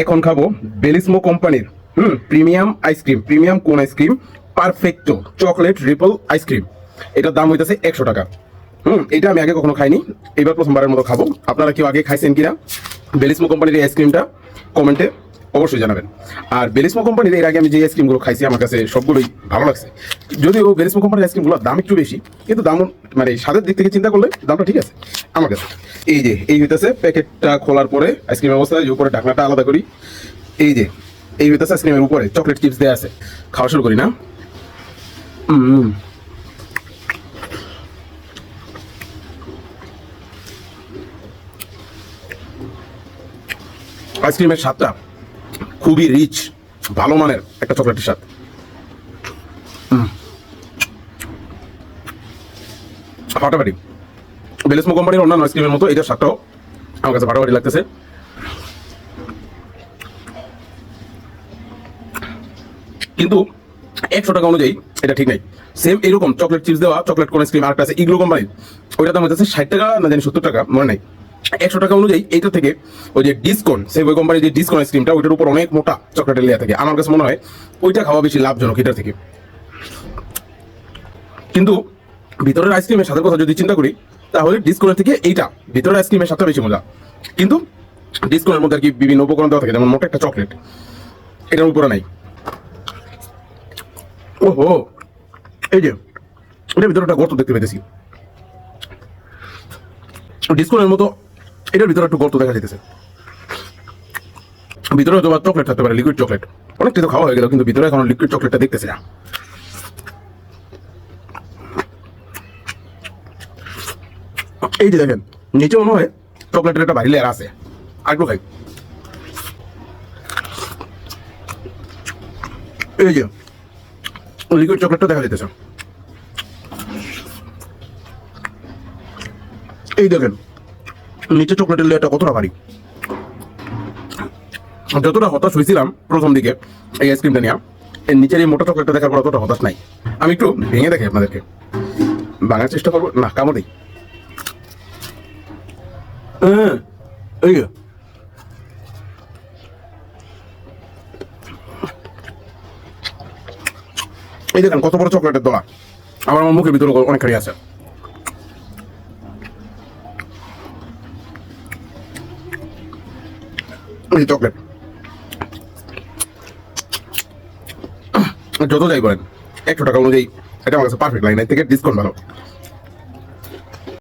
এখন খাবো বেলিসমো কোম্পানির প্রিমিয়াম আইসক্রিম, প্রিমিয়াম কোন আইসক্রিম, পারফেক্টো চকলেট রিপল আইসক্রিম। এটার দাম হইতেছে 100 টাকা। এটা আমি আগে কখনো খাইনি, এবার প্রথমবারের মতো খাবো। আপনারা কেউ আগে খাইছেন কিনা বেলিসমো কোম্পানির এই আইসক্রিমটা কমেন্টে অবশ্যই জানাবেন। আর বেলিসমো কোম্পানির এর আগে আমি যে আইসক্রিমগুলো খাইছি আমার কাছে সবগুলোই ভালো লাগছে। যদিও বেলিসমো কোম্পানির আইসক্রিমগুলোর দাম একটু বেশি, কিন্তু দাম মানে স্বাদের দিক থেকে চিন্তা করলে দামটা ঠিক আছে আমার কাছে। এই যে এই হইতেছে প্যাকেটটা খোলার পরে আইসক্রিম অবস্থায় যে উপরে ঢাকনাটা আলাদা করি, এই যে এই হইতেছে আইসক্রিমের উপরে চকলেট চিপস দেওয়া আছে। খাওয়া শুরু করি না। আইসক্রিমের স্বাদটা খুবই রিচ, ভালো মানের একটা চকলেটের স্বাদ। ফাটাফাটি। বেলিসমো কোম্পানির অন্যান্য আইসক্রিমের মতো এটার স্বাদটাও আমার কাছে ফাটাফাটি লাগতেছে। কিন্তু 100 টাকা অনুযায়ী এটা ঠিক নাই। সেম এরকম চকলেট চিপস দেওয়া চকলেট কোন আইসক্রিম আরেকটা আছে ইগলো কোম্পানির, ওইটার দাম হচ্ছে 60 টাকা না জানি 70 টাকা মনে নাই। 100 টাকা অনুযায়ী এইটা থেকে ওই যে ডিসকন, সেই ওই কোম্পানির যে ডিসকন আইসক্রিমটা ওইটার উপর অনেক মোটা চকলেটের লেয়ার থাকে, আমার কাছে মনে হয় ওইটা খাওয়া বেশি লাভজনক এটার থেকে। কিন্তু ভিতরের আইসক্রিমের স্বাদের কথা যদি চিন্তা করি তাহলে ডিসকনের থেকে এইটা ভিতরের আইসক্রিমের স্বাদটা বেশি মজা। কিন্তু ডিসকনের মধ্যে আর কি বিভিন্ন উপকরণ দেওয়া থাকে, যেমন মোটা একটা চকলেট, এটার উপরে নাই। ওহো, এই যে এটার ভিতরে একটা গর্ত দেখতে পেতেছি, ডিসকনের মতো এটার ভিতরে একটু গর্ত দেখা যেতেছে। ভিতরে হয়তো চকলেট থাকতে পারে, লিকুইড চকলেট। অনেকটা তো খাওয়া হয়ে গেল, কিন্তু ভিতরে এখন লিকুইড চকলেটটা দেখতেছি না। এই যে দেখেন নিচে মনে হয় চকলেটের একটা ভারী লেয়ার আছে, আরেকটু খাই। এই যে লিকুইড চকলেটটা দেখা যেতেছে। এই দেখেন নিচে চকলেটের লেয়ারটা কতটা ভারী। যতটা হতাশ হয়েছিলাম প্রথম দিকে এই আইসক্রিমটা নিয়ে, এর নিচের এই মোটা চকলেটটা দেখার পর অতটা হতাশ নাই। আমি একটু ভেঙে দেখি আপনাদেরকে, ভাঙার চেষ্টা করবো না, কামড় দিই। এই যে এই দেখেন কত বড় চকলেটের দলা, আমার মুখের ভিতরে অনেকখানি আছে। এই চকলেট যত যাই বলেন 100 টাকা অনুযায়ী এটা আমার কাছে পারফেক্ট লাগে, না থেকে ডিসকাউন্ট ভালো।